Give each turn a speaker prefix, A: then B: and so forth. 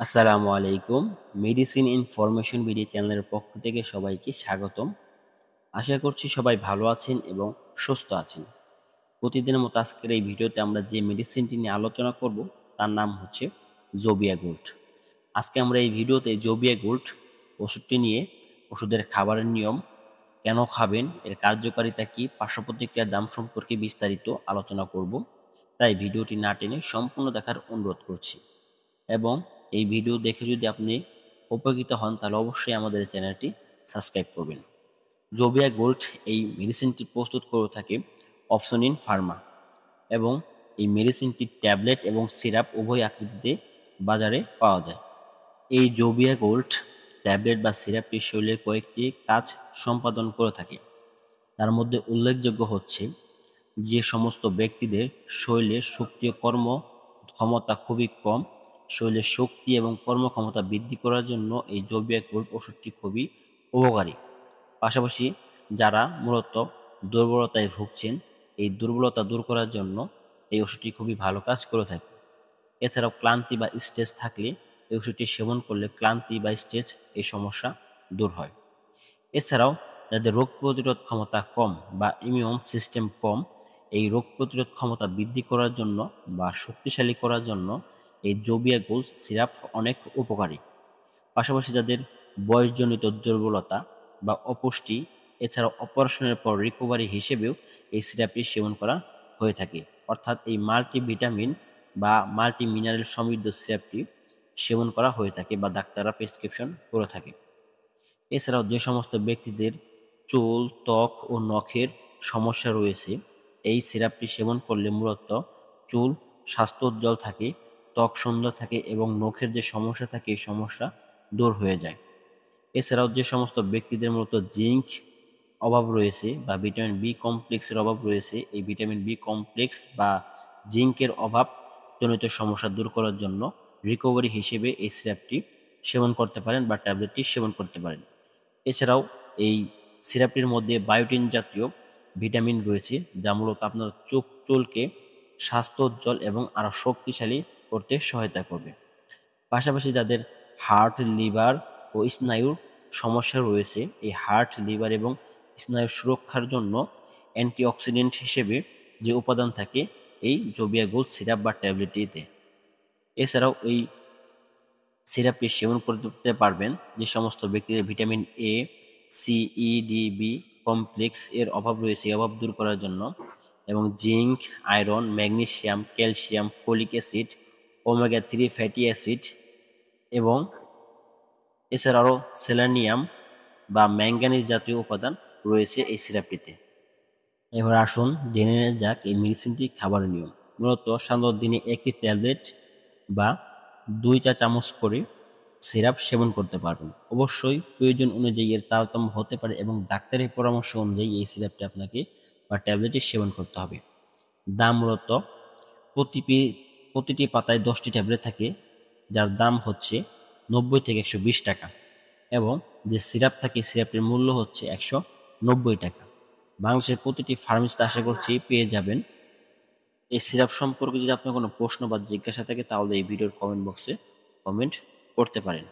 A: আসসালামু আলাইকুম। Medicine information BD চ্যানেলের পক্ষ থেকে সবাইকে স্বাগতম। আশা করছি সবাই ভালো আছেন এবং সুস্থ আছেন। প্রতিদিনের মতো আজকের এই ভিডিওতে আমরা যে মেডিসিনটি নিয়ে আলোচনা করব তার নাম হচ্ছে জোবিয়া গোল্ড। আজকে আমরা এই ভিডিওতে জোবিয়া গোল্ড ওষুধটি নিয়ে ওষুধের খাবারের নিয়ম, কেন খাবেন, এর কার্যকারিতা কী, পার্শ্ব প্রতিক্রিয়ার দাম সম্পর্কে বিস্তারিত আলোচনা করব। তাই ভিডিওটি না টেনে সম্পূর্ণ দেখার অনুরোধ করছি। এবং এই ভিডিও দেখে যদি আপনি উপকৃত হন তাহলে অবশ্যই আমাদের চ্যানেলটি সাবস্ক্রাইব করবেন। জোবিয়া গোল্ড এই মেডিসিনটি প্রস্তুত করে থাকে অপসনিন ফার্মা এবং এই মেডিসিনটি ট্যাবলেট এবং সিরাপ উভয় আকৃতিতে বাজারে পাওয়া যায়। এই জোবিয়া গোল্ড ট্যাবলেট বা সিরাপটি শরীরের কয়েকটি কাজ সম্পাদন করে থাকে। তার মধ্যে উল্লেখযোগ্য হচ্ছে যে সমস্ত ব্যক্তিদের শরীরের শক্তি ও কর্ম ক্ষমতা খুবই কম, শরীরের শক্তি এবং কর্মক্ষমতা বৃদ্ধি করার জন্য এই জোবিয়া গোল্ড ওষুধটি খুবই উপকারী। পাশাপাশি যারা মূলত দুর্বলতায় ভুগছেন, এই দুর্বলতা দূর করার জন্য এই ওষুধটি খুবই ভালো কাজ করে থাকে। এছাড়াও ক্লান্তি বা স্ট্রেস থাকলে এই ওষুধটি সেবন করলে ক্লান্তি বা স্ট্রেস এই সমস্যা দূর হয়। এছাড়াও যাদের রোগ প্রতিরোধ ক্ষমতা কম বা ইমিউন সিস্টেম কম, এই রোগ প্রতিরোধ ক্ষমতা বৃদ্ধি করার জন্য বা শক্তিশালী করার জন্য এই জোবিয়া গোল্ড সিরাপ অনেক উপকারী। পাশাপাশি যাদের বয়সজনিত দুর্বলতা বা অপুষ্টি, এছাড়াও অপারেশনের পর রিকভারি হিসেবেও এই সিরাপটি সেবন করা হয়ে থাকে। অর্থাৎ এই মাল্টিভিটামিন বা মাল্টি মিনারেল সমৃদ্ধ সিরাপটি সেবন করা হয়ে থাকে বা ডাক্তাররা প্রেসক্রিপশন করে থাকে। এছাড়াও যে সমস্ত ব্যক্তিদের চুল, ত্বক ও নখের সমস্যা রয়েছে, এই সিরাপটি সেবন করলে মূলত চুল স্বাস্থ্যোজ্জ্বল থাকে, ত্বক সুন্দর থাকে এবং নখের যে সমস্যা থাকে এই সমস্যা দূর হয়ে যায়। এছাড়াও যে সমস্ত ব্যক্তিদের মূলত জিঙ্ক অভাব রয়েছে বা ভিটামিন বি কমপ্লেক্সের অভাব রয়েছে, এই ভিটামিন বি কমপ্লেক্স বা জিঙ্কের অভাব জনিত সমস্যা দূর করার জন্য রিকভারি হিসেবে এই সিরাপটি সেবন করতে পারেন বা ট্যাবলেটটি সেবন করতে পারেন। এছাড়াও এই সিরাপটির মধ্যে বায়োটিন জাতীয় ভিটামিন রয়েছে, যা মূলত আপনার চুলকে স্বাস্থ্যোজ্জ্বল এবং আরও শক্তিশালী করতে সহায়তা করবে। পাশাপাশি যাদের হার্ট, লিভার ও স্নায়ুর সমস্যা রয়েছে, এই হার্ট, লিভার এবং স্নায়ুর সুরক্ষার জন্য অ্যান্টিঅক্সিডেন্ট হিসেবে যে উপাদান থাকে এই জোবিয়া গোল্ড সিরাপ বা ট্যাবলেটটিতে। এছাড়াও এই সিরাপটি সেবন করতে পারবেন যে সমস্ত ব্যক্তিদের vitamin A, C, E, D, B complex এর অভাব রয়েছে, এই অভাব দূর করার জন্য, এবং zinc, iron, magnesium, calcium, folic acid, omega three fatty acid এবং এছাড়াও সেলেনিয়াম বা ম্যাঙ্গানিজ জাতীয় উপাদান রয়েছে এই সিরাপটিতে। এবার আসুন জেনে নেওয়া যাক এই মেডিসিনটি খাবারের নিয়ম। মূলত সাধারণত দিনে একটি ট্যাবলেট বা 2 চা চামচ করে সিরাপ সেবন করতে পারবেন। অবশ্যই প্রয়োজন অনুযায়ী এর তারতম্য হতে পারে এবং ডাক্তারের পরামর্শ অনুযায়ী এই সিরাপটি আপনাকে বা ট্যাবলেটটি সেবন করতে হবে। দাম মূলত প্রতিটি পাতায় 10টি ট্যাবলেট থাকে, যার দাম হচ্ছে 90 থেকে 120 টাকা এবং যে সিরাপ থাকে সিরাপটির মূল্য হচ্ছে 190 টাকা। বাংলাদেশের প্রতিটি ফার্মেসিতে আশা করছি পেয়ে যাবেন। এই সিরাপ সম্পর্কে যদি আপনার কোনো প্রশ্ন বা জিজ্ঞাসা থাকে তাহলে এই ভিডিওর কমেন্ট বক্সে কমেন্ট করতে পারেন।